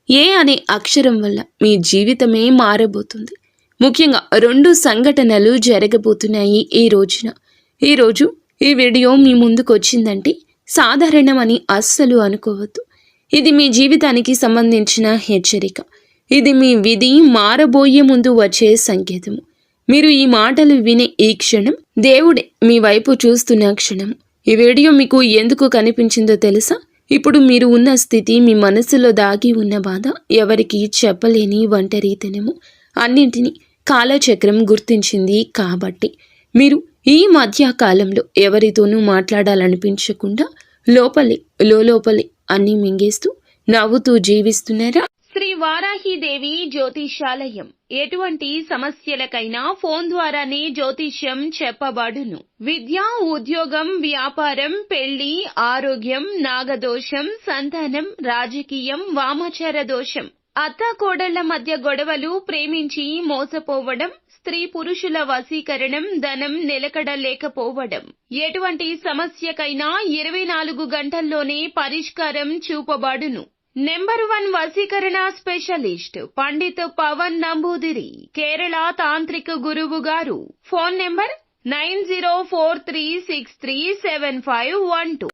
ఏ అనే అక్షరం వల్ల మీ జీవితమే మారబోతుంది. ముఖ్యంగా 2 సంఘటనలు జరగబోతున్నాయి ఈ రోజున. ఈరోజు ఈ వీడియో మీ ముందుకు వచ్చిందంటే సాధారణమని అస్సలు అనుకోవద్దు. ఇది మీ జీవితానికి సంబంధించిన హెచ్చరిక. ఇది మీ విధి మారబోయే ముందు వచ్చే సంకేతము. మీరు ఈ మాటలు వినే ఈ క్షణం దేవుడే మీ వైపు చూస్తున్న క్షణము. ఈ వీడియో మీకు ఎందుకు కనిపించిందో తెలుసా? ఇప్పుడు మీరు ఉన్న స్థితి, మీ మనసులో దాగి ఉన్న బాధ, ఎవరికి చెప్పలేని ఒంటరితనము అన్నింటినీ కాలచక్రం గుర్తించింది కాబట్టి మీరు ఈ మధ్య కాలంలో ఎవరితోనూ మాట్లాడాలనిపించకుండా లోపలే అన్నీ మింగేస్తూ నవ్వుతూ జీవిస్తున్నారా? శ్రీ వారాహిదేవి జ్యోతిషాలయం. ఎటువంటి సమస్యలకైనా ఫోన్ ద్వారానే జ్యోతిష్యం చెప్పబడును. విద్య, ఉద్యోగం, వ్యాపారం, పెళ్లి, ఆరోగ్యం, నాగదోషం, సంతానం, రాజకీయం, వామాచార దోషం, అత్తాకోడళ్ల మధ్య గొడవలు, ప్రేమించి మోసపోవడం, స్త్రీ పురుషుల వశీకరణం, ధనం నిలకడ లేకపోవడం, ఎటువంటి సమస్యకైనా 24 గంటల్లోనే పరిష్కారం చూపబడును. నెంబర్ 1 వశీకరణ స్పెషలిస్ట్ పండిత్ పవన్ నంబూదిరి, కేరళ తాంత్రిక గురువు గారు. Phone number 9043637512.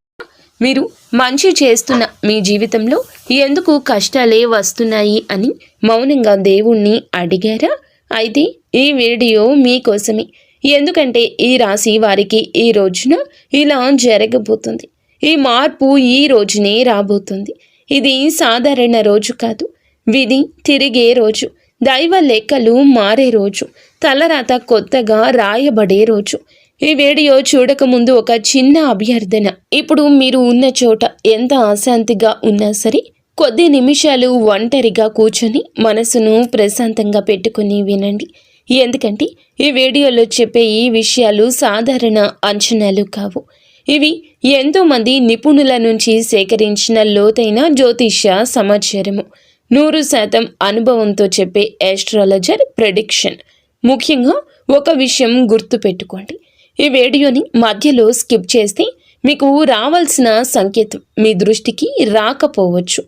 మీరు మంచి చేస్తున్న మీ జీవితంలో ఎందుకు కష్టాలే వస్తున్నాయి అని మౌనంగా దేవుణ్ణి అడిగారా? అయితే ఈ వీడియో మీకోసమే. ఎందుకంటే ఈ రాశి వారికి ఈ రోజున ఇలా జరగబోతుంది. ఈ మార్పు ఈ రోజునే రాబోతుంది. ఇది సాధారణ రోజు కాదు. విధి తిరిగే రోజు, దైవ లెక్కలు మారే రోజు, తలరాత కొత్తగా రాయబడే రోజు. ఈ వీడియో చూడకముందు ఒక చిన్న అభ్యర్థన. ఇప్పుడు మీరు ఉన్న చోట ఎంత అశాంతిగా ఉన్నా సరే కొద్ది నిమిషాలు ఒంటరిగా కూర్చొని మనసును ప్రశాంతంగా పెట్టుకుని వినండి. ఎందుకంటే ఈ వీడియోలో చెప్పే ఈ విషయాలు సాధారణ అంచనాలు కావు. ఇవి ఎంతోమంది నిపుణుల నుంచి సేకరించిన లోతైన జ్యోతిష్య సమాచారము. 100% అనుభవంతో చెప్పే ఆస్ట్రాలజర్ ప్రెడిక్షన్. ముఖ్యంగా ఒక విషయం గుర్తుపెట్టుకోండి. ఈ వీడియోని మధ్యలో స్కిప్ చేస్తే మీకు రావాల్సిన సంకేతం మీ దృష్టికి రాకపోవచ్చు.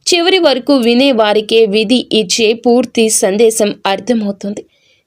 చివరి వరకు వినే వారికే విధి ఇచ్చే పూర్తి సందేశం అర్థమవుతుంది.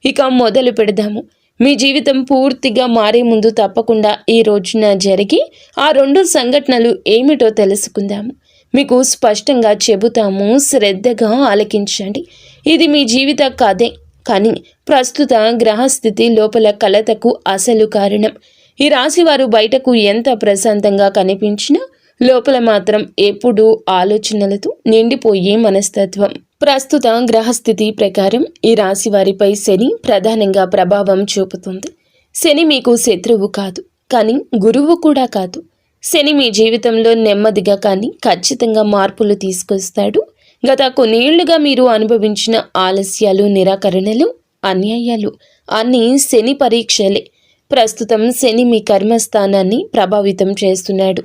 ఇక మొదలు పెడదాము. మీ జీవితం పూర్తిగా మారే ముందు తప్పకుండా ఈ రోజున జరిగి ఆ 2 సంఘటనలు ఏమిటో తెలుసుకుందాము. మీకు స్పష్టంగా చెబుతాము, శ్రద్ధగా ఆలకించండి. ఇది మీ జీవిత కథే, కానీ ప్రస్తుత గ్రహస్థితి లోపల కలతకు అసలు కారణం. ఈ రాశివారు బయటకు ఎంత ప్రశాంతంగా కనిపించినా లోపల మాత్రం ఎప్పుడూ ఆలోచనలతో నిండిపోయే మనస్తత్వం. ప్రస్తుత గ్రహస్థితి ప్రకారం ఈ రాశి వారిపై శని ప్రధానంగా ప్రభావం చూపుతుంది. శని మీకు శత్రువు కాదు, కానీ గురువు కూడా కాదు. శని మీ జీవితంలో నెమ్మదిగా కానీ ఖచ్చితంగా మార్పులు తీసుకొస్తాడు. గత కొన్నేళ్లుగా మీరు అనుభవించిన ఆలస్యాలు, నిరాకరణలు, అన్యాయాలు అన్నీ శని పరీక్షలే. ప్రస్తుతం శని మీ కర్మస్థానాన్ని ప్రభావితం చేస్తున్నాడు.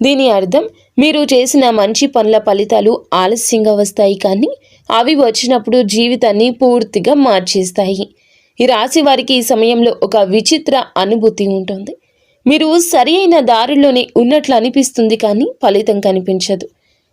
దీని అర్థం మీరు చేసిన మంచి పనుల ఫలితాలు ఆలస్యంగా వస్తాయి, కానీ అవి వచ్చినప్పుడు జీవితాన్ని పూర్తిగా మార్చేస్తాయి. ఈ రాశి వారికి ఈ సమయంలో ఒక విచిత్ర అనుభూతి ఉంటుంది. మీరు సరి అయిన దారిలోనే ఉన్నట్లు అనిపిస్తుంది, కానీ ఫలితం కనిపించదు.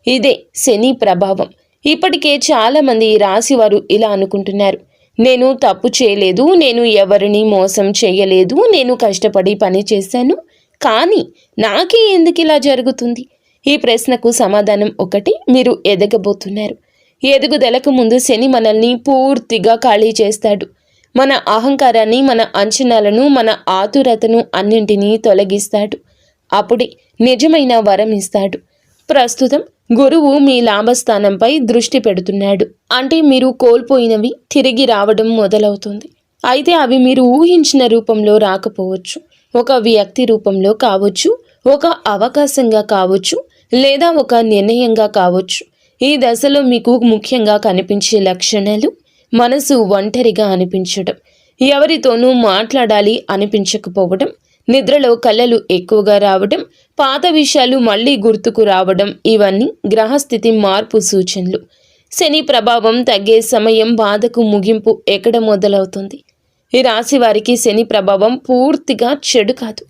ఇదే శని ప్రభావం. ఇప్పటికే చాలామంది ఈ రాశి వారు ఇలా అనుకుంటున్నారు: నేను తప్పు చేయలేదు, నేను ఎవరిని మోసం చేయలేదు, నేను కష్టపడి పని చేశాను, కానీ నాకే ఎందుకు ఇలా జరుగుతుంది? ఈ ప్రశ్నకు సమాధానం ఒకటి: మీరు ఎదగబోతున్నారు. ఎదుగుదలకు ముందు శని మనల్ని పూర్తిగా ఖాళీ చేస్తాడు. మన అహంకారాన్ని, మన అంచనాలను, మన ఆతురతను అన్నింటినీ తొలగిస్తాడు. అప్పుడే నిజమైన వరం ఇస్తాడు. ప్రస్తుతం గురువు మీ లాభస్థానంపై దృష్టి పెడుతున్నాడు. అంటే మీరు కోల్పోయినవి తిరిగి రావడం మొదలవుతుంది. అయితే అవి మీరు ఊహించిన రూపంలో రాకపోవచ్చు. ఒక వ్యక్తి రూపంలో కావచ్చు, ఒక అవకాశంగా కావచ్చు, లేదా ఒక నిర్ణయంగా కావచ్చు. ఈ దశలో మీకు ముఖ్యంగా కనిపించే లక్షణాలు: మనసు ఒంటరిగా అనిపించడం, ఎవరితోనూ మాట్లాడాలి అనిపించకపోవడం, నిద్రలో కలలు ఎక్కువగా రావడం, పాత విషయాలు మళ్ళీ గుర్తుకు రావడం. ఇవన్నీ గ్రహస్థితి మార్పు సూచనలు. శని ప్రభావం తగ్గే సమయం, బాధకు ముగింపు ఎక్కడ మొదలవుతుంది? ఈ రాశి వారికి శని ప్రభావం పూర్తిగా చెడు కాదు,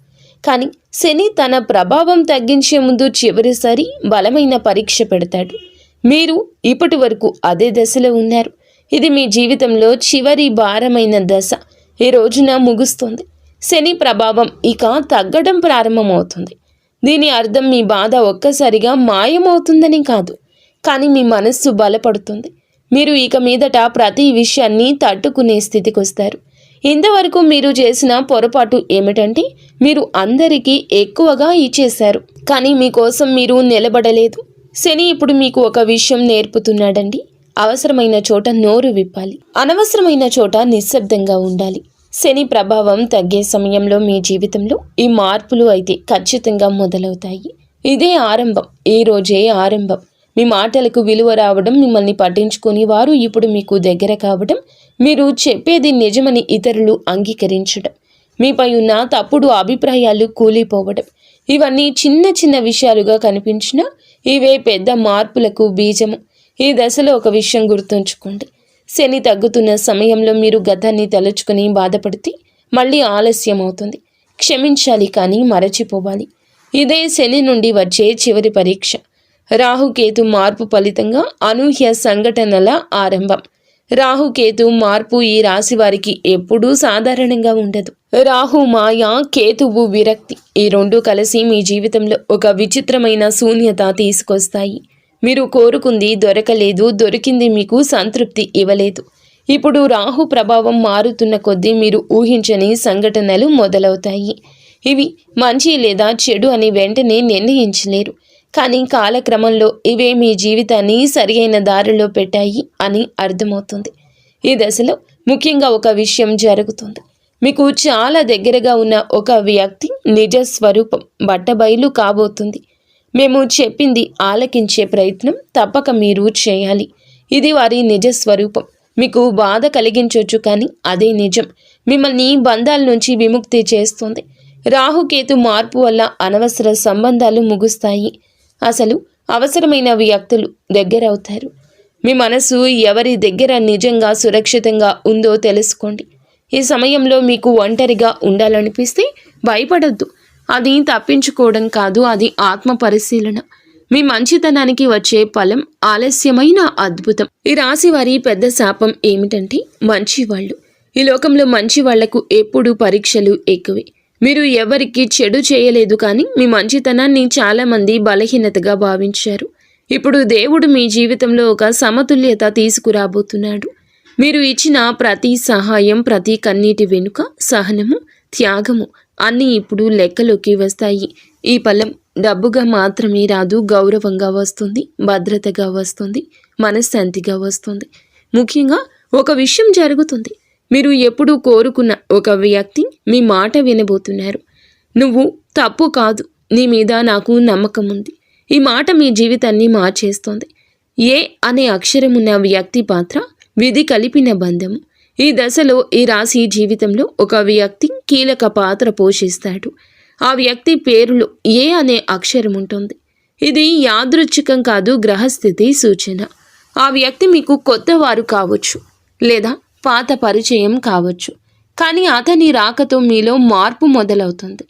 కానీ శని తన ప్రభావం తగ్గించే ముందు చివరిసారి బలమైన పరీక్ష పెడతాడు. మీరు ఇప్పటి వరకు అదే దశలో ఉన్నారు. ఇది మీ జీవితంలో చివరి భారమైన దశ ఈ రోజున ముగుస్తుంది. శని ప్రభావం ఇక తగ్గడం ప్రారంభమవుతుంది. దీని అర్థం మీ బాధ ఒక్కసారిగా మాయమవుతుందని కాదు, కానీ మీ మనస్సు బలపడుతుంది. మీరు ఇక మీదట ప్రతి విషయాన్ని తట్టుకునే స్థితికి వస్తారు. ఇంతవరకు మీరు చేసిన పొరపాటు ఏమిటంటే మీరు అందరికీ ఎక్కువగా ఇచ్చేశారు, కానీ మీకోసం మీరు నిలబడలేదు. శని ఇప్పుడు మీకు ఒక విషయం నేర్పుతున్నాడండి. అవసరమైన చోట నోరు విప్పాలి, అనవసరమైన చోట నిశ్శబ్దంగా ఉండాలి. శని ప్రభావం తగ్గే సమయంలో మీ జీవితంలో ఈ మార్పులు అయితే ఖచ్చితంగా మొదలవుతాయి. ఇదే ఆరంభం, ఈ రోజే ఆరంభం. మీ మాటలకు విలువ రావడం, మిమ్మల్ని పట్టించుకొని వారు ఇప్పుడు మీకు దగ్గర కావడం, మీరు చెప్పేది నిజమని ఇతరులు అంగీకరించడం, మీపై ఉన్న తప్పుడు అభిప్రాయాలు కూలిపోవడం, ఇవన్నీ చిన్న చిన్న విషయాలుగా కనిపించినా ఇవే పెద్ద మార్పులకు బీజము. ఈ దశలో ఒక విషయం గుర్తుంచుకోండి. శని తగ్గుతున్న సమయంలో మీరు గతాన్ని తలుచుకుని బాధపడితే మళ్ళీ ఆలస్యం అవుతుంది. క్షమించాలి, కానీ మరచిపోవాలి. ఇదే శని నుండి వచ్చే చివరి పరీక్ష. రాహుకేతు మార్పు ఫలితంగా అనూహ్య సంఘటనల ఆరంభం. రాహుకేతు మార్పు ఈ రాశి వారికి ఎప్పుడూ సాధారణంగా ఉండదు. రాహు మాయ, కేతువు విరక్తి, ఈ రెండు కలిసి మీ జీవితంలో ఒక విచిత్రమైన శూన్యత తీసుకొస్తాయి. మీరు కోరుకుంది దొరకలేదు, దొరికింది మీకు సంతృప్తి ఇవ్వలేదు. ఇప్పుడు రాహు ప్రభావం మారుతున్న కొద్దీ మీరు ఊహించని సంఘటనలు మొదలవుతాయి. ఇవి మంచి లేదా చెడు అని వెంటనే నిర్ణయించలేరు, కానీ కాలక్రమంలో ఇవే మీ జీవితాన్ని సరియైన దారిలో పెట్టాయి అని అర్థమవుతుంది. ఈ దశలో ముఖ్యంగా ఒక విషయం జరుగుతుంది. మీకు చాలా దగ్గరగా ఉన్న ఒక వ్యక్తి నిజ స్వరూపం బట్టబయలు కాబోతుంది. మేము చెప్పింది ఆలకించే ప్రయత్నం తప్పక మీరు చేయాలి. ఇది వారి నిజ స్వరూపం. మీకు బాధ కలిగించవచ్చు, కానీ అదే నిజం. మిమ్మల్ని బంధాల నుంచి విముక్తి చేస్తుంది. రాహుకేతు మార్పు వల్ల అనవసర సంబంధాలు ముగుస్తాయి. అసలు అవసరమైన వ్యక్తులు దగ్గరవుతారు. మీ మనసు ఎవరి దగ్గర నిజంగా సురక్షితంగా ఉందో తెలుసుకోండి. ఈ సమయంలో మీకు ఒంటరిగా ఉండాలనిపిస్తే భయపడొద్దు. అది తప్పించుకోవడం కాదు, అది ఆత్మ పరిశీలన. మీ మంచితనానికి వచ్చే ఫలం ఆలస్యమైన అద్భుతం. ఈ రాశి వారి పెద్ద శాపం ఏమిటంటే మంచివాళ్ళు. ఈ లోకంలో మంచి వాళ్లకు ఎప్పుడూ పరీక్షలు ఎక్కువే. మీరు ఎవరికి చెడు చేయలేదు, కానీ మీ మంచితనాన్ని చాలామంది బలహీనతగా భావించారు. ఇప్పుడు దేవుడు మీ జీవితంలో ఒక సమతుల్యత తీసుకురాబోతున్నాడు. మీరు ఇచ్చిన ప్రతి సహాయం, ప్రతి కన్నీటి వెనుక సహనము, త్యాగము అన్నీ ఇప్పుడు లెక్కలోకి వస్తాయి. ఈ ఫలం డబ్బుగా మాత్రమే రాదు, గౌరవంగా వస్తుంది, భద్రతగా వస్తుంది, మనశ్శాంతిగా వస్తుంది. ముఖ్యంగా ఒక విషయం జరుగుతుంది. మీరు ఎప్పుడూ కోరుకున్న ఒక వ్యక్తి మీ మాట వినబోతున్నారు. నువ్వు తప్పు కాదు, నీ మీద నాకు నమ్మకం ఉంది. ఈ మాట మీ జీవితాన్ని మార్చేస్తుంది. ఏ అనే అక్షరం ఉన్న వ్యక్తి పాత్ర విధి కలిపిన బంధము. ఈ దశలో ఈ రాశి జీవితంలో ఒక వ్యక్తి కీలక పాత్ర పోషిస్తాడు. ఆ వ్యక్తి పేరులో ఏ అనే అక్షరం ఉంటుంది. ఇది యాదృచ్ఛికం కాదు, గ్రహస్థితి సూచన. ఆ వ్యక్తి మీకు కొత్త వారు కావచ్చు, లేదా పాత పరిచయం కావచ్చు, కానీ అతని రాకతో మీలో మార్పు మొదలవుతుంది.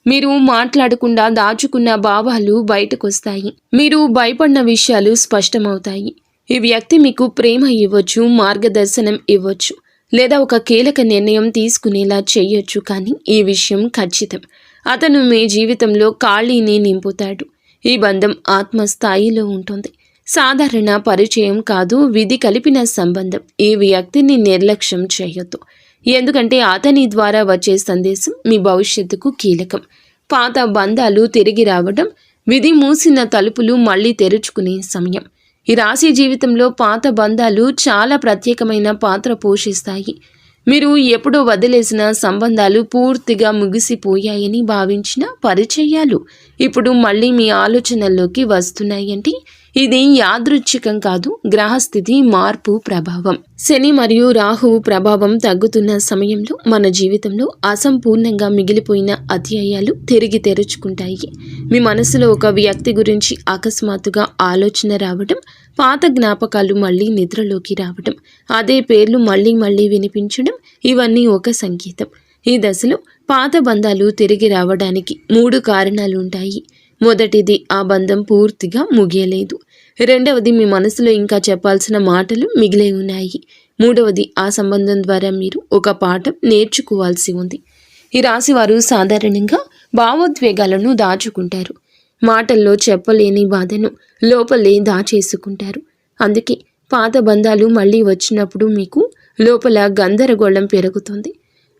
మీరు మాట్లాడకుండా దాచుకున్న భావాలు బయటకొస్తాయి. మీరు భయపడిన విషయాలు స్పష్టమవుతాయి. ఈ వ్యక్తి మీకు ప్రేమ ఇవ్వచ్చు, మార్గదర్శనం ఇవ్వచ్చు, లేదా ఒక కీలక నిర్ణయం తీసుకునేలా చేయొచ్చు, కానీ ఈ విషయం ఖచ్చితం. అతను మీ జీవితంలో ఖాళీని నింపుతాడు. ఈ బంధం ఆత్మస్థాయిలో ఉంటుంది. సాధారణ పరిచయం కాదు, విధి కలిపిన సంబంధం. ఈ వ్యక్తిని నిర్లక్ష్యం చేయొద్దు, ఎందుకంటే అతని ద్వారా వచ్చే సందేశం మీ భవిష్యత్తుకు కీలకం. పాత బంధాలు తిరిగి రావడం, విధి మూసిన తలుపులు మళ్ళీ తెరుచుకునే సమయం. ఈ రాశి జీవితంలో పాత బంధాలు చాలా ప్రత్యేకమైన పాత్ర పోషిస్తాయి. మీరు ఎప్పుడో వదిలేసిన సంబంధాలు పూర్తిగా ముగిసిపోయాయని భావించిన పరిచయాలు ఇప్పుడు మళ్ళీ మీ ఆలోచనల్లోకి వస్తున్నాయంటే ఇది యాదృచ్ఛికం కాదు, గ్రహస్థితి మార్పు ప్రభావం. శని మరియు రాహువు ప్రభావం తగ్గుతున్న సమయంలో మన జీవితంలో అసంపూర్ణంగా మిగిలిపోయిన అధ్యాయాలు తిరిగి తెరుచుకుంటాయి. మీ మనసులో ఒక వ్యక్తి గురించి అకస్మాత్తుగా ఆలోచన రావడం, పాత జ్ఞాపకాలు మళ్ళీ నిద్రలోకి రావడం, అదే పేర్లు మళ్ళీ మళ్ళీ వినిపించడం, ఇవన్నీ ఒక సంకేతం. ఈ దశలో పాత బంధాలు తిరిగి రావడానికి 3 కారణాలు ఉంటాయి. మొదటిది, ఆ బంధం పూర్తిగా ముగియలేదు. రెండవది, మీ మనసులో ఇంకా చెప్పాల్సిన మాటలు మిగిలే ఉన్నాయి. మూడవది, ఆ సంబంధం ద్వారా మీరు ఒక పాఠం నేర్చుకోవాల్సి ఉంది. ఈ రాశివారు సాధారణంగా భావోద్వేగాలను దాచుకుంటారు. మాటల్లో చెప్పలేని బాధను లోపలే దాచేసుకుంటారు. అందుకే పాత బంధాలు మళ్ళీ వచ్చినప్పుడు మీకు లోపల గందరగోళం పెరుగుతుంది.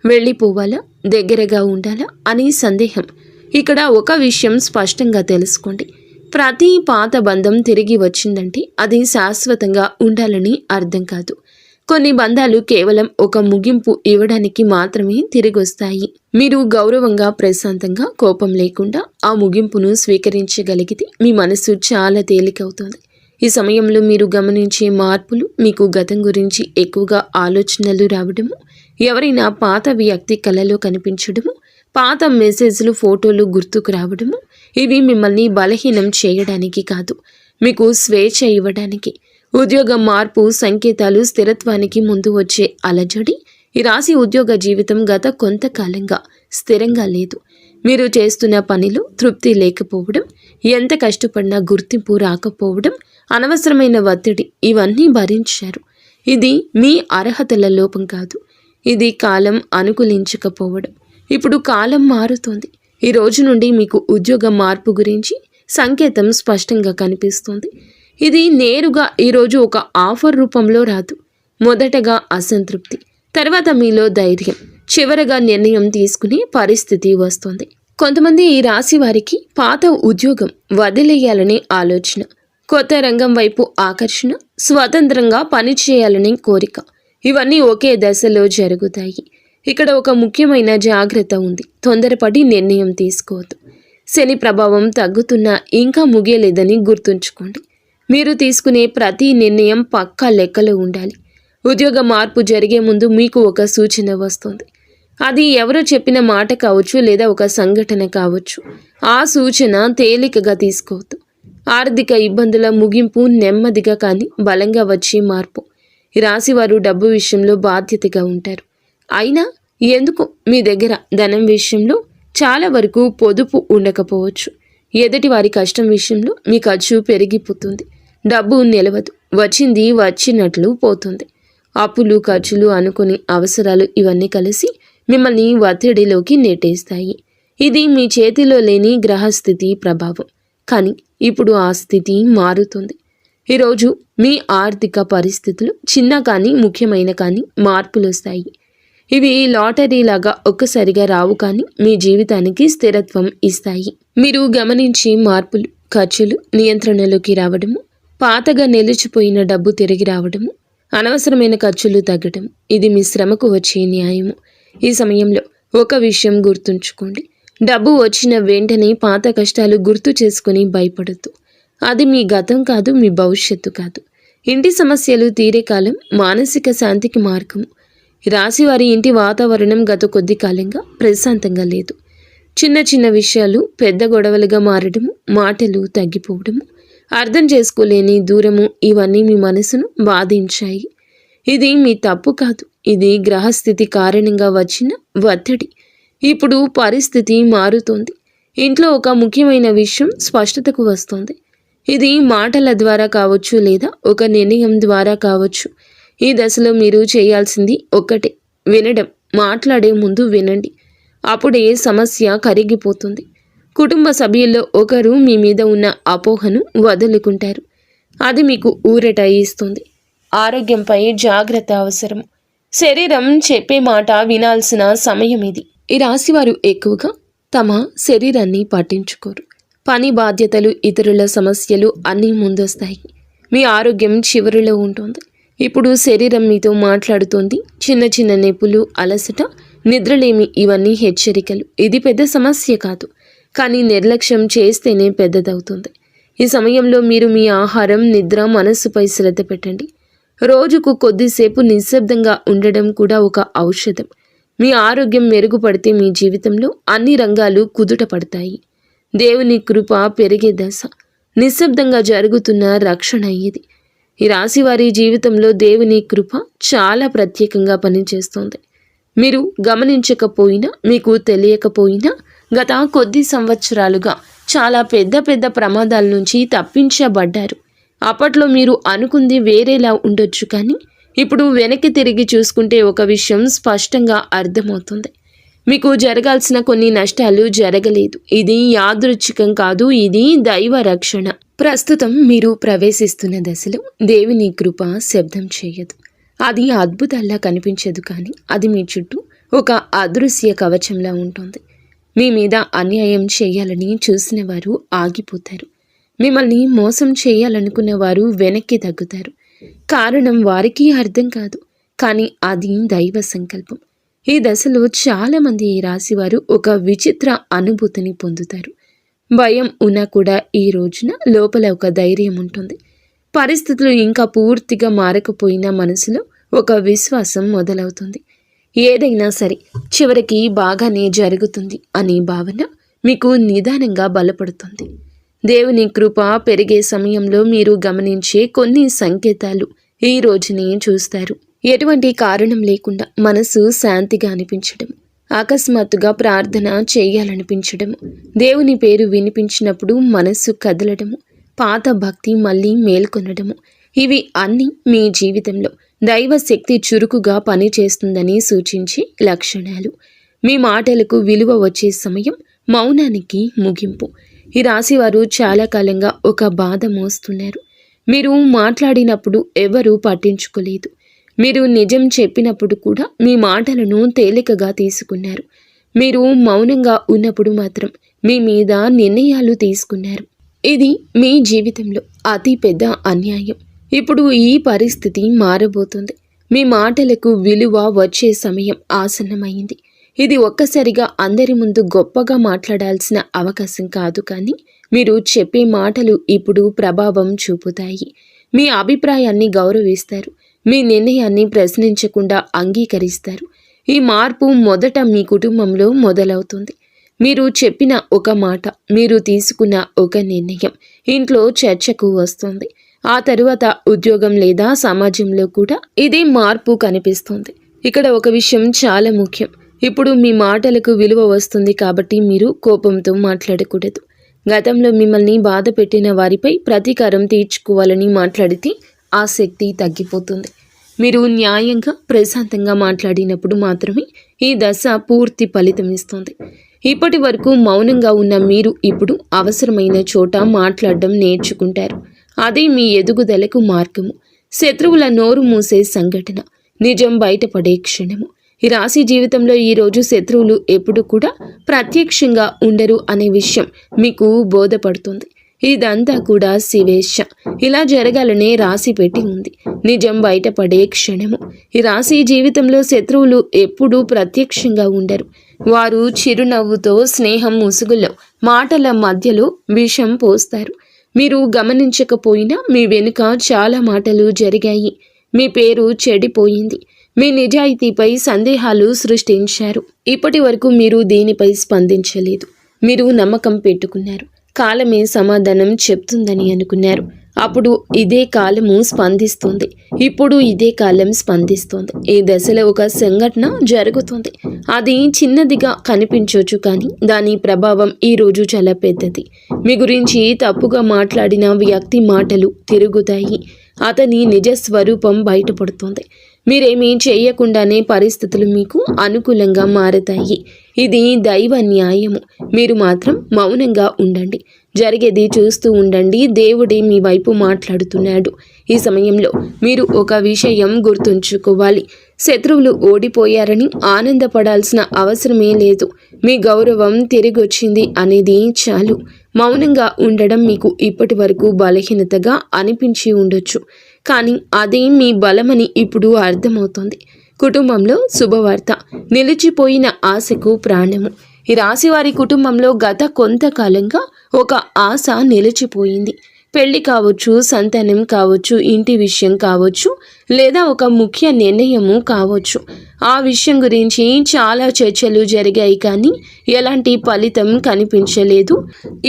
వెళ్ళిపోవాలా, దగ్గరగా ఉండాలా అనే సందేహం. ఇక్కడ ఒక విషయం స్పష్టంగా తెలుసుకోండి. ప్రతి పాత బంధం తిరిగి వచ్చిందంటే అది శాశ్వతంగా ఉండాలని అర్థం కాదు. కొన్ని బంధాలు కేవలం ఒక ముగింపు ఇవ్వడానికి మాత్రమే తిరిగి వస్తాయి. మీరు గౌరవంగా, ప్రశాంతంగా, కోపం లేకుండా ఆ ముగింపును స్వీకరించగలిగితే మీ మనసు చాలా తేలికవుతుంది. ఈ సమయంలో మీరు గమనించే మార్పులు, మీకు గతం గురించి ఎక్కువగా ఆలోచనలు రావడము, ఎవరైనా పాత వ్యక్తి కలలో కనిపించడము, పాత మెసేజ్లు, ఫోటోలు గుర్తుకు రావడము, ఇవి మిమ్మల్ని బలహీనం చేయడానికి కాదు, మీకు స్వేచ్ఛ ఇవ్వడానికి. ఉద్యోగ మార్పు సంకేతాలు, స్థిరత్వానికి ముందు వచ్చే అలజడి. ఈ రాశి ఉద్యోగ జీవితం గత కొంతకాలంగా స్థిరంగా లేదు. మీరు చేస్తున్న పనిలో తృప్తి లేకపోవడం, ఎంత కష్టపడినా గుర్తింపు రాకపోవడం, అనవసరమైన ఒత్తిడి, ఇవన్నీ భరించారు. ఇది మీ అర్హతల లోపం కాదు, ఇది కాలం అనుకూలించకపోవడం. ఇప్పుడు కాలం మారుతోంది. ఈ రోజు నుండి మీకు ఉద్యోగ మార్పు గురించి సంకేతం స్పష్టంగా కనిపిస్తుంది. ఇది నేరుగా ఈరోజు ఒక ఆఫర్ రూపంలో రాదు. మొదటగా అసంతృప్తి, తర్వాత మీలో ధైర్యం, చివరగా నిర్ణయం తీసుకునే పరిస్థితి వస్తుంది. కొంతమంది ఈ రాశి వారికి పాత ఉద్యోగం వదిలేయాలనే ఆలోచన, కొత్త రంగం వైపు ఆకర్షణ, స్వతంత్రంగా పనిచేయాలనే కోరిక, ఇవన్నీ ఒకే దశలో జరుగుతాయి. ఇక్కడ ఒక ముఖ్యమైన జాగ్రత్త ఉంది. తొందరపడి నిర్ణయం తీసుకోవద్దు. శని ప్రభావం తగ్గుతున్నా ఇంకా ముగియలేదని గుర్తుంచుకోండి. మీరు తీసుకునే ప్రతి నిర్ణయం పక్కా లెక్కలో ఉండాలి. ఉద్యోగ మార్పు జరిగే ముందు మీకు ఒక సూచన వస్తుంది. అది ఎవరో చెప్పిన మాట కావచ్చు, లేదా ఒక సంఘటన కావచ్చు. ఆ సూచన తేలికగా తీసుకోవద్దు. ఆర్థిక ఇబ్బందుల ముగింపు నెమ్మదిగా కానీ బలంగా వచ్చే మార్పు. ఈ రాశివారు డబ్బు విషయంలో బాధ్యతగా ఉంటారు. అయినా ఎందుకు మీ దగ్గర ధనం విషయంలో చాలా వరకు పొదుపు ఉండకపోవచ్చు. ఎదుటి వారి కష్టం విషయంలో మీ ఖర్చు పెరిగిపోతుంది. డబ్బు నిలవదు, వచ్చింది వచ్చినట్లు పోతుంది. అప్పులు, ఖర్చులు, అనుకుని అవసరాలు, ఇవన్నీ కలిసి మిమ్మల్ని ఒత్తిడిలోకి నెట్టేస్తాయి. ఇది మీ చేతిలో లేని గ్రహస్థితి ప్రభావం. కానీ ఇప్పుడు ఆ స్థితి మారుతుంది. ఈరోజు మీ ఆర్థిక పరిస్థితులు చిన్న కానీ ముఖ్యమైన కానీ మార్పులు వస్తాయి. ఇవి లాటరీలాగా ఒక్కసారిగా రావు, కానీ మీ జీవితానికి స్థిరత్వం ఇస్తాయి. మీరు గమనించే మార్పులు, ఖర్చులు నియంత్రణలోకి రావడము, పాతగా నిలిచిపోయిన డబ్బు తిరిగి రావడము, అనవసరమైన ఖర్చులు తగ్గడం, ఇది మీ శ్రమకు వచ్చే న్యాయము. ఈ సమయంలో ఒక విషయం గుర్తుంచుకోండి. డబ్బు వచ్చిన వెంటనే పాత కష్టాలు గుర్తు చేసుకుని భయపడద్దు. అది మీ గతం కాదు, మీ భవిష్యత్తు కాదు. ఇంటి సమస్యలు తీరే కాలం మానసిక శాంతికి మార్గము. రాశివారి ఇంటి వాతావరణం గత కొద్ది కాలంగా ప్రశాంతంగా లేదు. చిన్న చిన్న విషయాలు పెద్ద గొడవలుగా మారడము, మాటలు తగ్గిపోవడము, అర్థం చేసుకోలేని దూరము, ఇవన్నీ మీ మనసును బాధించాయి. ఇది మీ తప్పు కాదు, ఇది గ్రహస్థితి కారణంగా వచ్చిన ఒత్తిడి. ఇప్పుడు పరిస్థితి మారుతోంది. ఇంట్లో ఒక ముఖ్యమైన విషయం స్పష్టతకు వస్తుంది. ఇది మాటల ద్వారా కావచ్చు, లేదా ఒక నిర్ణయం ద్వారా కావచ్చు. ఈ దశలో మీరు చేయాల్సింది ఒక్కటే, వినడం. మాట్లాడే ముందు వినండి, అప్పుడే సమస్య కరిగిపోతుంది. కుటుంబ సభ్యుల్లో ఒకరు మీ మీద ఉన్న అపోహను వదులుకుంటారు. అది మీకు ఊరట ఇస్తుంది. ఆరోగ్యంపై జాగ్రత్త అవసరం. శరీరం చెప్పే మాట వినాల్సిన సమయం ఇది. ఈ రాశివారు ఎక్కువగా తమ శరీరాన్ని పట్టించుకోరు. పని బాధ్యతలు, ఇతరుల సమస్యలు అన్నీ ముందొస్తాయి. మీ ఆరోగ్యం చివరిలో ఉంటుంది. ఇప్పుడు శరీరం మీతో మాట్లాడుతోంది. చిన్న చిన్న నొప్పులు, అలసట, నిద్రలేమి, ఇవన్నీ హెచ్చరికలు. ఇది పెద్ద సమస్య కాదు, కానీ నిర్లక్ష్యం చేస్తేనే పెద్దదవుతుంది. ఈ సమయంలో మీరు మీ ఆహారం, నిద్ర, మనస్సుపై శ్రద్ధ పెట్టండి. రోజుకు కొద్దిసేపు నిశ్శబ్దంగా ఉండడం కూడా ఒక ఔషధం. మీ ఆరోగ్యం మెరుగుపడితే మీ జీవితంలో అన్ని రంగాలు కుదుట పడతాయి. దేవుని కృప పెరిగే దశ. నిశ్శబ్దంగా జరుగుతున్న రక్షణ ఇది. ఈ రాశివారి జీవితంలో దేవుని కృప చాలా ప్రత్యేకంగా పనిచేస్తోంది. మీరు గమనించకపోయినా, మీకు తెలియకపోయినా గత కొద్ది సంవత్సరాలుగా చాలా పెద్ద పెద్ద ప్రమాదాల నుంచి తప్పించబడ్డారు. అప్పట్లో మీరు అనుకుంది వేరేలా ఉండొచ్చు, కానీ ఇప్పుడు వెనక్కి తిరిగి చూసుకుంటే ఒక విషయం స్పష్టంగా అర్థమవుతుంది. మీకు జరగాల్సిన కొన్ని నష్టాలు జరగలేదు. ఇది యాదృచ్ఛికం కాదు, ఇది దైవ రక్షణ. ప్రస్తుతం మీరు ప్రవేశిస్తున్న దశలో దేవుని కృప శబ్దం చేయదు. అది అద్భుతాల్లా కనిపించదు, కానీ అది మీ చుట్టూ ఒక అదృశ్య కవచంలా ఉంటుంది. మీ మీద అన్యాయం చేయాలని చూసిన వారు ఆగిపోతారు. మిమ్మల్ని మోసం చేయాలనుకున్న వారు వెనక్కి తగ్గుతారు. కారణం వారికి అర్థం కాదు, కానీ అది దైవ సంకల్పం. ఈ దశలో చాలామంది ఈ రాశివారు ఒక విచిత్ర అనుభూతిని పొందుతారు. భయం ఉన్నా కూడా ఈ రోజున లోపల ఒక ధైర్యం ఉంటుంది. పరిస్థితులు ఇంకా పూర్తిగా మారకపోయినా మనసులో ఒక విశ్వాసం మొదలవుతుంది. ఏదైనా సరే చివరికి బాగానే జరుగుతుంది అనే భావన మీకు నిదానంగా బలపడుతుంది. దేవుని కృప పెరిగే సమయంలో మీరు గమనించే కొన్ని సంకేతాలు ఈ రోజుని చూస్తారు. ఎటువంటి కారణం లేకుండా మనసు శాంతిగా అనిపించడం, అకస్మాత్తుగా ప్రార్థన చేయాలనిపించడము, దేవుని పేరు వినిపించినప్పుడు మనస్సు కదలడము, పాత భక్తి మళ్ళీ మేల్కొనడము, ఇవి అన్నీ మీ జీవితంలో దైవ శక్తి చురుకుగా పనిచేస్తుందని సూచించే లక్షణాలు. మీ మాటలకు విలువ వచ్చే సమయం, మౌనానికి ముగింపు. ఈ రాశివారు చాలా కాలంగా ఒక బాధ మోస్తున్నారు. మీరు మాట్లాడినప్పుడు ఎవరూ పట్టించుకోలేదు. మీరు నిజం చెప్పినప్పుడు కూడా మీ మాటలను తేలికగా తీసుకున్నారు. మీరు మౌనంగా ఉన్నప్పుడు మాత్రం మీ మీద నిర్ణయాలు తీసుకున్నారు. ఇది మీ జీవితంలో అతి పెద్ద అన్యాయం. ఇప్పుడు ఈ పరిస్థితి మారబోతుంది. మీ మాటలకు విలువ వచ్చే సమయం ఆసన్నమైంది. ఇది ఒక్కసారిగా అందరి ముందు గొప్పగా మాట్లాడాల్సిన అవకాశం కాదు, కానీ మీరు చెప్పే మాటలు ఇప్పుడు ప్రభావం చూపుతాయి. మీ అభిప్రాయాన్ని గౌరవిస్తారు. మీ నిర్ణయాన్ని ప్రశ్నించకుండా అంగీకరిస్తారు. ఈ మార్పు మొదట మీ కుటుంబంలో మొదలవుతుంది. మీరు చెప్పిన ఒక మాట, మీరు తీసుకున్న ఒక నిర్ణయం ఇంట్లో చర్చకు వస్తుంది. ఆ తరువాత ఉద్యోగం లేదా సమాజంలో కూడా ఇదే మార్పు కనిపిస్తుంది. ఇక్కడ ఒక విషయం చాలా ముఖ్యం. ఇప్పుడు మీ మాటలకు విలువ వస్తుంది కాబట్టి మీరు కోపంతో మాట్లాడకూడదు. గతంలో మిమ్మల్ని బాధ పెట్టిన వారిపై ప్రతీకారం తీర్చుకోవాలని మాట్లాడితే ఆ శక్తి తగ్గిపోతుంది. మీరు న్యాయంగా ప్రశాంతంగా మాట్లాడినప్పుడు మాత్రమే ఈ దశ పూర్తి ఫలితం ఇస్తుంది. ఇప్పటి వరకు మౌనంగా ఉన్న మీరు ఇప్పుడు అవసరమైన చోట మాట్లాడడం నేర్చుకుంటారు. అదే మీ ఎదుగుదలకు మార్గము. శత్రువుల నోరు మూసే సంఘటన, నిజం బయటపడే క్షణము. ఈ రాశి జీవితంలో ఈరోజు శత్రువులు ఎప్పుడు కూడా ప్రత్యక్షంగా ఉండరు అనే విషయం మీకు బోధపడుతుంది. ఇదంతా కూడా శివేచ్ఛ. ఇలా జరగాలనే రాసి పెట్టి ఉంది. నిజం బయటపడే క్షణము. ఈ రాశి జీవితంలో శత్రువులు ఎప్పుడూ ప్రత్యక్షంగా ఉండరు. వారు చిరునవ్వుతో, స్నేహం ముసుగులో, మాటల మధ్యలో విషం పోస్తారు. మీరు గమనించకపోయినా మీ వెనుక చాలా మాటలు జరిగాయి. మీ పేరు చెడిపోయింది. మీ నిజాయితీపై సందేహాలు సృష్టించారు. ఇప్పటి వరకు మీరు దీనిపై స్పందించలేదు. మీరు నమ్మకం పెట్టుకున్నారు. కాలమే సమాధానం చెప్తుందని అనుకున్నారు. అప్పుడు ఇదే కాలము స్పందిస్తుంది. ఇప్పుడు ఇదే కాలం స్పందిస్తుంది. ఈ దశలో ఒక సంఘటన జరుగుతుంది. అది చిన్నదిగా కనిపించవచ్చు, కానీ దాని ప్రభావం ఈరోజు చాలా పెద్దది. మీ గురించి తప్పుగా మాట్లాడిన వ్యక్తి మాటలు తిరుగుతాయి. అతని నిజ స్వరూపం బయటపడుతుంది. మీరేమీ చేయకుండానే పరిస్థితులు మీకు అనుకూలంగా మారతాయి. ఇది దైవ న్యాయము. మీరు మాత్రం మౌనంగా ఉండండి. జరిగేది చూస్తూ ఉండండి. దేవుడే మీ వైపు మాట్లాడుతున్నాడు. ఈ సమయంలో మీరు ఒక విషయం గుర్తుంచుకోవాలి. శత్రువులు ఓడిపోయారని ఆనందపడాల్సిన అవసరమే లేదు. మీ గౌరవం తిరిగొచ్చింది అనేది చాలు. మౌనంగా ఉండడం మీకు ఇప్పటి వరకు బలహీనతగా అనిపించి ఉండొచ్చు, కానీ అదే మీ బలమని ఇప్పుడు అర్థమవుతుంది. కుటుంబంలో శుభవార్త. నిలిచిపోయిన ఆశకు ప్రాణము. ఈ రాశివారి కుటుంబంలో గత కొంతకాలంగా ఒక ఆశ నిలిచిపోయింది. పెళ్లి కావచ్చు, సంతానం కావచ్చు, ఇంటి విషయం కావచ్చు, లేదా ఒక ముఖ్య నిర్ణయము కావచ్చు. ఆ విషయం గురించి చాలా చర్చలు జరిగాయి, కానీ ఎలాంటి ఫలితం కనిపించలేదు.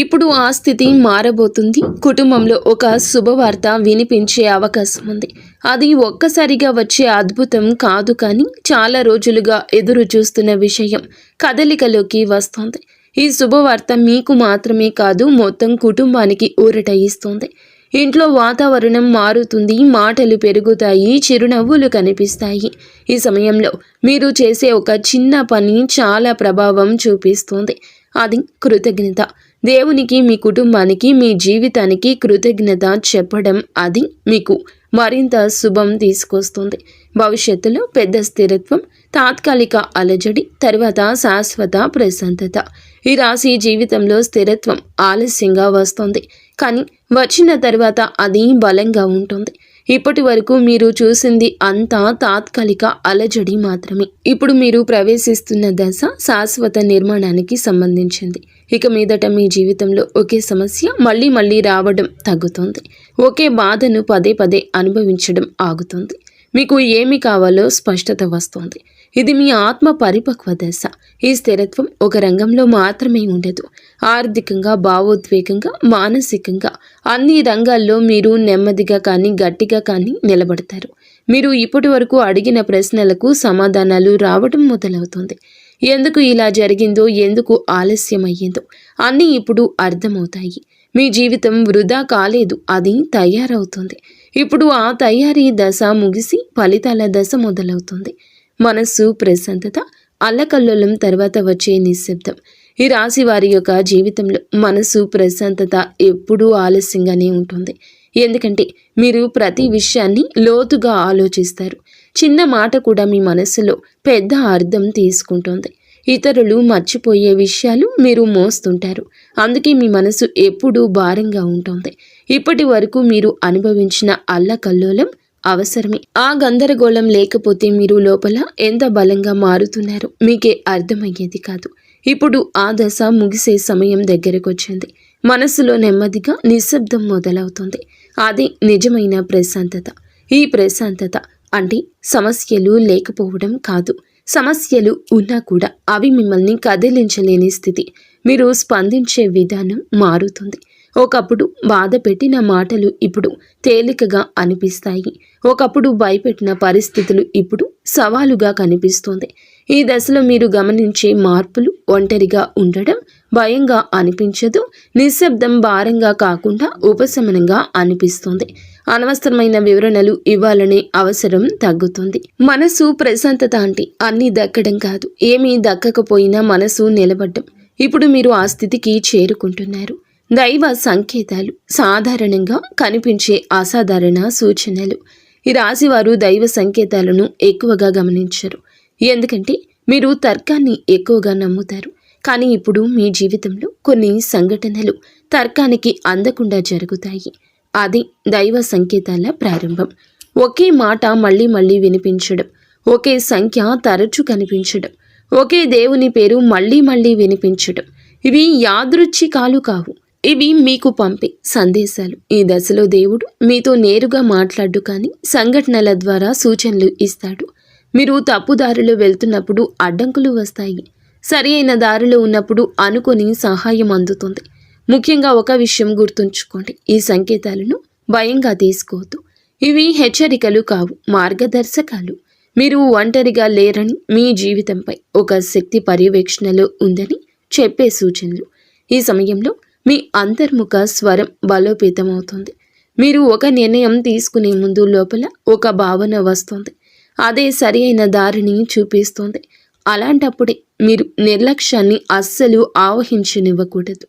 ఇప్పుడు ఆ స్థితి మారబోతుంది. కుటుంబంలో ఒక శుభవార్త వినిపించే అవకాశం ఉంది. అది ఒక్కసారిగా వచ్చే అద్భుతం కాదు, కానీ చాలా రోజులుగా ఎదురు చూస్తున్న విషయం కదలికలోకి వస్తుంది. ఈ శుభవార్త మీకు మాత్రమే కాదు, మొత్తం కుటుంబానికి ఊరట ఇస్తుంది. ఇంట్లో వాతావరణం మారుతుంది, మాటలు పెరుగుతాయి, చిరునవ్వులు కనిపిస్తాయి. ఈ సమయంలో మీరు చేసే ఒక చిన్న పని చాలా ప్రభావం చూపిస్తుంది. అది కృతజ్ఞత. దేవునికి, మీ కుటుంబానికి, మీ జీవితానికి కృతజ్ఞత చెప్పడం అది మీకు మరింత శుభం తీసుకొస్తుంది. భవిష్యత్తులో పెద్ద స్థిరత్వం, తాత్కాలిక అలజడి, తర్వాత శాశ్వత ప్రశాంతత. ఈ రాశి జీవితంలో స్థిరత్వం ఆలస్యంగా వస్తుంది, కానీ వచ్చిన తర్వాత అది బలంగా ఉంటుంది. ఇప్పటి వరకు మీరు చూసింది అంతా తాత్కాలిక అలజడి మాత్రమే. ఇప్పుడు మీరు ప్రవేశిస్తున్న దశ శాశ్వత నిర్మాణానికి సంబంధించింది. ఇక మీదట మీ జీవితంలో ఒకే సమస్య మళ్ళీ మళ్ళీ రావడం తగ్గుతుంది. ఒకే బాధను పదే పదే అనుభవించడం ఆగుతుంది. మీకు ఏమి కావాలో స్పష్టత వస్తుంది. ఇది మీ ఆత్మ పరిపక్వ దశ. ఈ స్థిరత్వం ఒక రంగంలో మాత్రమే ఉండదు. ఆర్థికంగా, భావోద్వేగంగా, మానసికంగా అన్ని రంగాల్లో మీరు నెమ్మదిగా కానీ గట్టిగా కానీ నిలబడతారు. మీరు ఇప్పటి వరకు అడిగిన ప్రశ్నలకు సమాధానాలు రావడం మొదలవుతుంది. ఎందుకు ఇలా జరిగిందో, ఎందుకు ఆలస్యమయ్యిందో అన్నీ ఇప్పుడు అర్థమవుతాయి. మీ జీవితం వృధా కాలేదు, అది తయారవుతుంది. ఇప్పుడు ఆ తయారీ దశ ముగిసి ఫలితాల దశ మొదలవుతుంది. మనస్సు ప్రశాంతత, అల్లకల్లోలం తర్వాత వచ్చే నిశ్శబ్దం. ఈ రాశి వారి యొక్క జీవితంలో మనసు ప్రశాంతత ఎప్పుడూ ఆలస్యంగానే ఉంటుంది. ఎందుకంటే మీరు ప్రతి విషయాన్ని లోతుగా ఆలోచిస్తారు. చిన్న మాట కూడా మీ మనస్సులో పెద్ద అర్థం తీసుకుంటుంది. ఇతరులు మర్చిపోయే విషయాలు మీరు మోస్తుంటారు. అందుకే మీ మనసు ఎప్పుడూ భారంగా ఉంటుంది. ఇప్పటి వరకు మీరు అనుభవించిన అల్లకల్లోలం అవసరమే. ఆ గందరగోళం లేకపోతే మీరు లోపల ఎంత బలంగా మారుతున్నారో మీకే అర్థమయ్యేది కాదు. ఇప్పుడు ఆ దశ ముగిసే సమయం దగ్గరకొచ్చింది. మనసులో నెమ్మదిగా నిశ్శబ్దం మొదలవుతుంది. అదే నిజమైన ప్రశాంతత. ఈ ప్రశాంతత అంటే సమస్యలు లేకపోవడం కాదు. సమస్యలు ఉన్నా కూడా అవి మిమ్మల్ని కదిలించలేని స్థితి. మీరు స్పందించే విధానం మారుతుంది. ఒకప్పుడు బాధ పెట్టిన మాటలు ఇప్పుడు తేలికగా అనిపిస్తాయి. ఒకప్పుడు భయపెట్టిన పరిస్థితులు ఇప్పుడు సవాలుగా కనిపిస్తుంది. ఈ దశలో మీరు గమనించే మార్పులు: ఒంటరిగా ఉండడం భయంగా అనిపించదు. నిశ్శబ్దం భారంగా కాకుండా ఉపశమనంగా అనిపిస్తుంది. అనవసరమైన వివరణలు ఇవ్వాలనే అవసరం తగ్గుతుంది. మనసు ప్రశాంతత అంటే అన్నీ దక్కడం కాదు, ఏమీ దక్కకపోయినా మనసు నిలబడ్డం. ఇప్పుడు మీరు ఆ స్థితికి చేరుకుంటున్నారు. దైవ సంకేతాలు సాధారణంగా కనిపించే అసాధారణ సూచనలు. ఈ రాశివారు దైవ సంకేతాలను ఎక్కువగా గమనించరు. ఎందుకంటే మీరు తర్కాన్ని ఎక్కువగా నమ్ముతారు. కానీ ఇప్పుడు మీ జీవితంలో కొన్ని సంఘటనలు తర్కానికి అందకుండా జరుగుతాయి. అది దైవ సంకేతాల ప్రారంభం. ఒకే మాట మళ్ళీ మళ్ళీ వినిపించడం, ఒకే సంఖ్య తరచు కనిపించడం, ఒకే దేవుని పేరు మళ్ళీ మళ్ళీ వినిపించడం. ఇవి యాదృచ్ఛికాలు కావు, ఇవి మీకు పంపే సందేశాలు. ఈ దశలో దేవుడు మీతో నేరుగా మాట్లాడు, కానీ సంఘటనల ద్వారా సూచనలు ఇస్తాడు. మీరు తప్పుదారిలో వెళ్తున్నప్పుడు అడ్డంకులు వస్తాయి. సరి అయిన దారిలో ఉన్నప్పుడు అనుకొని సహాయం అందుతుంది. ముఖ్యంగా ఒక విషయం గుర్తుంచుకోండి: ఈ సంకేతాలను భయంగా తీసుకోవద్దు. ఇవి హెచ్చరికలు కావు, మార్గదర్శకాలు. మీరు ఒంటరిగా లేరని, మీ జీవితంపై ఒక శక్తి పర్యవేక్షణలో ఉందని చెప్పే సూచనలు. ఈ సమయంలో మీ అంతర్ముఖ స్వరం బలోపేతమవుతుంది. మీరు ఒక నిర్ణయం తీసుకునే ముందు లోపల ఒక భావన వస్తుంది. అదే సరి అయిన దారిని చూపిస్తుంది. అలాంటప్పుడే మీరు నిర్లక్ష్యాన్ని అస్సలు ఆవహించనివ్వకూడదు.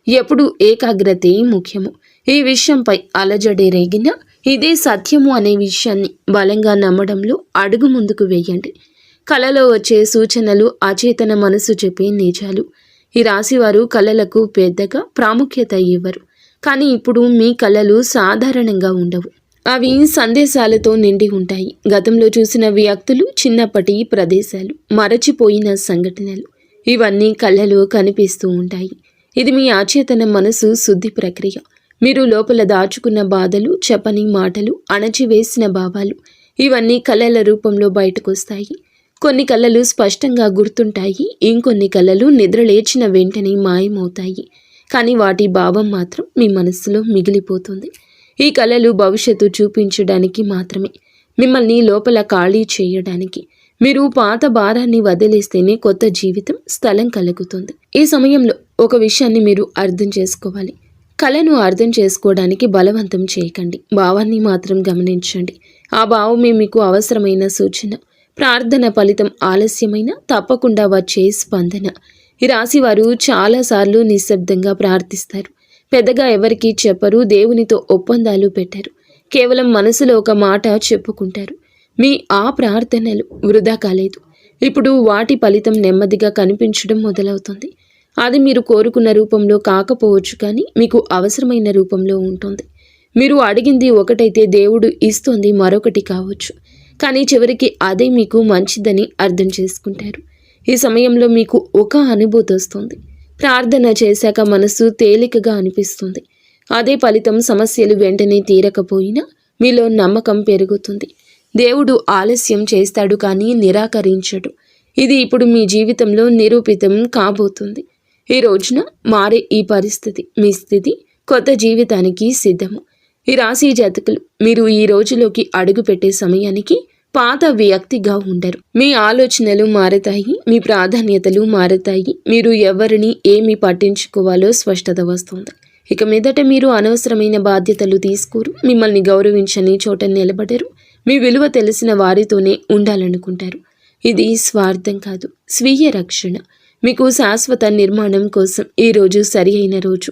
ఎప్పుడు ఏకాగ్రతే ముఖ్యము. ఈ విషయంపై అలజడి రేగినా ఇదే సత్యము అనే విషయాన్ని బలంగా నమ్మడంలో అడుగు ముందుకు వేయండి. కలలో వచ్చే సూచనలు అచేతన మనసు చెప్పే నిజాలు. ఈ రాశివారు కళలకు పెద్దగా ప్రాముఖ్యత ఇవ్వరు. కానీ ఇప్పుడు మీ కళలు సాధారణంగా ఉండవు. అవి సందేశాలతో నిండి ఉంటాయి. గతంలో చూసిన వ్యక్తులు, చిన్నప్పటి ప్రదేశాలు, మరచిపోయిన సంఘటనలు, ఇవన్నీ కళ్ళలో కనిపిస్తూ ఉంటాయి. ఇది మీ అచేతన మనసు శుద్ధి ప్రక్రియ. మీరు లోపల దాచుకున్న బాధలు, చెప్పని మాటలు, అణచివేసిన భావాలు, ఇవన్నీ కళల రూపంలో బయటకొస్తాయి. కొన్ని కళలు స్పష్టంగా గుర్తుంటాయి, ఇంకొన్ని కళలు నిద్రలేచిన వెంటనే మాయమవుతాయి. కానీ వాటి భావం మాత్రం మీ మనస్సులో మిగిలిపోతుంది. ఈ కళలు భవిష్యత్తు చూపించడానికి మాత్రమే, మిమ్మల్ని లోపల ఖాళీ చేయడానికి. మీరు పాత భారాన్ని వదిలేస్తేనే కొత్త జీవితం స్థలం కలుగుతుంది. ఈ సమయంలో ఒక విషయాన్ని మీరు అర్థం చేసుకోవాలి: కళను అర్థం చేసుకోవడానికి బలవంతం చేయకండి. భావాన్ని మాత్రం గమనించండి. ఆ భావమే మీకు అవసరమైన సూచన. ప్రార్థన ఫలితం ఆలస్యమైన తప్పకుండా వచ్చే స్పందన. ఈ రాశివారు చాలాసార్లు నిశ్శబ్దంగా ప్రార్థిస్తారు. పెద్దగా ఎవరికీ చెప్పరు. దేవునితో ఒప్పందాలు పెట్టారు. కేవలం మనసులో ఒక మాట చెప్పుకుంటారు. మీ ఆ ప్రార్థనలు వృధా కాలేదు. ఇప్పుడు వాటి ఫలితం నెమ్మదిగా కనిపించడం మొదలవుతుంది. అది మీరు కోరుకున్న రూపంలో కాకపోవచ్చు, కానీ మీకు అవసరమైన రూపంలో ఉంటుంది. మీరు అడిగింది ఒకటైతే దేవుడు ఇస్తుంది మరొకటి కావచ్చు. కానీ చివరికి అదే మీకు మంచిదని అర్థం చేసుకుంటారు. ఈ సమయంలో మీకు ఒక అనుభూతి వస్తుంది. ప్రార్థన చేశాక మనసు తేలికగా అనిపిస్తుంది. అదే ఫలితం. సమస్యలు వెంటనే తీరకపోయినా మీలో నమ్మకం పెరుగుతుంది. దేవుడు ఆలస్యం చేస్తాడు కానీ నిరాకరించడు. ఇది ఇప్పుడు మీ జీవితంలో నిరూపితం కాబోతుంది. ఈ రోజున మారే ఈ పరిస్థితి, మీ స్థితి కొత్త జీవితానికి సిద్ధము. ఈ రాశి జాతకులు మీరు ఈ రోజులోకి అడుగుపెట్టే సమయానికి పాత వ్యక్తిగా ఉండరు. మీ ఆలోచనలు మారతాయి, మీ ప్రాధాన్యతలు మారతాయి. మీరు ఎవరిని ఏమి పట్టించుకోవాలో స్పష్టత వస్తుంది. ఇక మీదట మీరు అనవసరమైన బాధ్యతలు తీసుకోరు. మిమ్మల్ని గౌరవించని చోట నిలబడరు. మీ విలువ తెలిసిన వారితోనే ఉండాలనుకుంటారు. ఇది స్వార్థం కాదు, స్వీయ రక్షణ. మీకు శాశ్వత నిర్మాణం కోసం ఈరోజు సరి అయిన రోజు.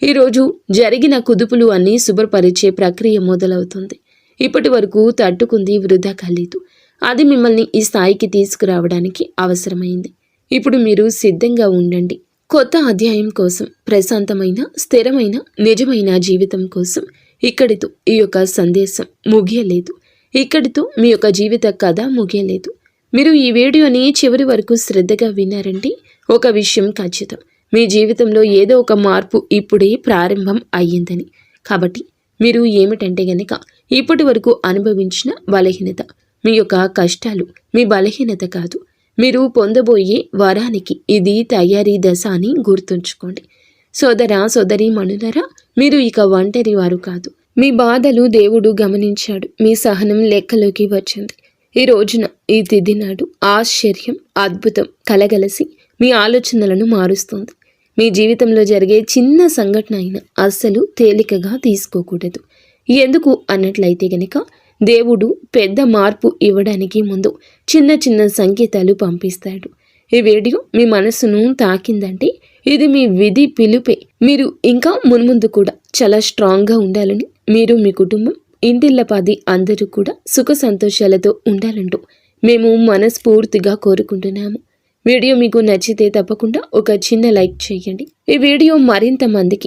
ఈరోజు జరిగిన కుదుపులు అన్నీ శుభ్రపరిచే ప్రక్రియ మొదలవుతుంది. ఇప్పటి వరకు తట్టుకుంది వృధా కాలేదు. అది మిమ్మల్ని ఈ స్థాయికి తీసుకురావడానికి అవసరమైంది. ఇప్పుడు మీరు సిద్ధంగా ఉండండి. కొత్త అధ్యాయం కోసం, ప్రశాంతమైన, స్థిరమైన, నిజమైన జీవితం కోసం. ఇక్కడితో ఈ యొక్క సందేశం ముగియలేదు. ఇక్కడితో మీ యొక్క జీవిత కథ ముగియలేదు. మీరు ఈ వీడియోని చివరి వరకు శ్రద్ధగా విన్నారంటే ఒక విషయం ఖచ్చితం. మీ జీవితంలో ఏదో ఒక మార్పు ఇప్పుడే ప్రారంభం అయ్యిందని. కాబట్టి మీరు ఏమిటంటే గనక ఇప్పటి వరకు అనుభవించిన బలహీనత, మీ యొక్క కష్టాలు మీ బలహీనత కాదు. మీరు పొందబోయే వరానికి ఇది తయారీ దశ అని గుర్తుంచుకోండి. సోదరీ మణులరా, మీరు ఇక ఒంటరి వారు కాదు. మీ బాధలు దేవుడు గమనించాడు. మీ సహనం లెక్కలోకి వచ్చింది. ఈ రోజున, ఈ తిథి నాడు ఆశ్చర్యం, అద్భుతం కలగలసి మీ ఆలోచనలను మారుస్తుంది. మీ జీవితంలో జరిగే చిన్న సంఘటన అయినా అస్సలు తేలికగా తీసుకోకూడదు. ఎందుకు అన్నట్లయితే గనక దేవుడు పెద్ద మార్పు ఇవ్వడానికి ముందు చిన్న చిన్న సంకేతాలు పంపిస్తాడు. ఈ వీడియో మీ మనసును తాకిందంటే ఇది మీ విధి పిలుపే. మీరు ఇంకా మున్ముందు కూడా చాలా స్ట్రాంగ్గా ఉండాలని, మీరు మీ కుటుంబం ఇంటిల్లపాది అందరూ కూడా సుఖ సంతోషాలతో ఉండాలంటూ మేము మనస్ఫూర్తిగా కోరుకుంటున్నాము. వీడియో మీకు నచ్చితే తప్పకుండా ఒక చిన్న లైక్ చేయండి. ఈ వీడియో మరింత మందికి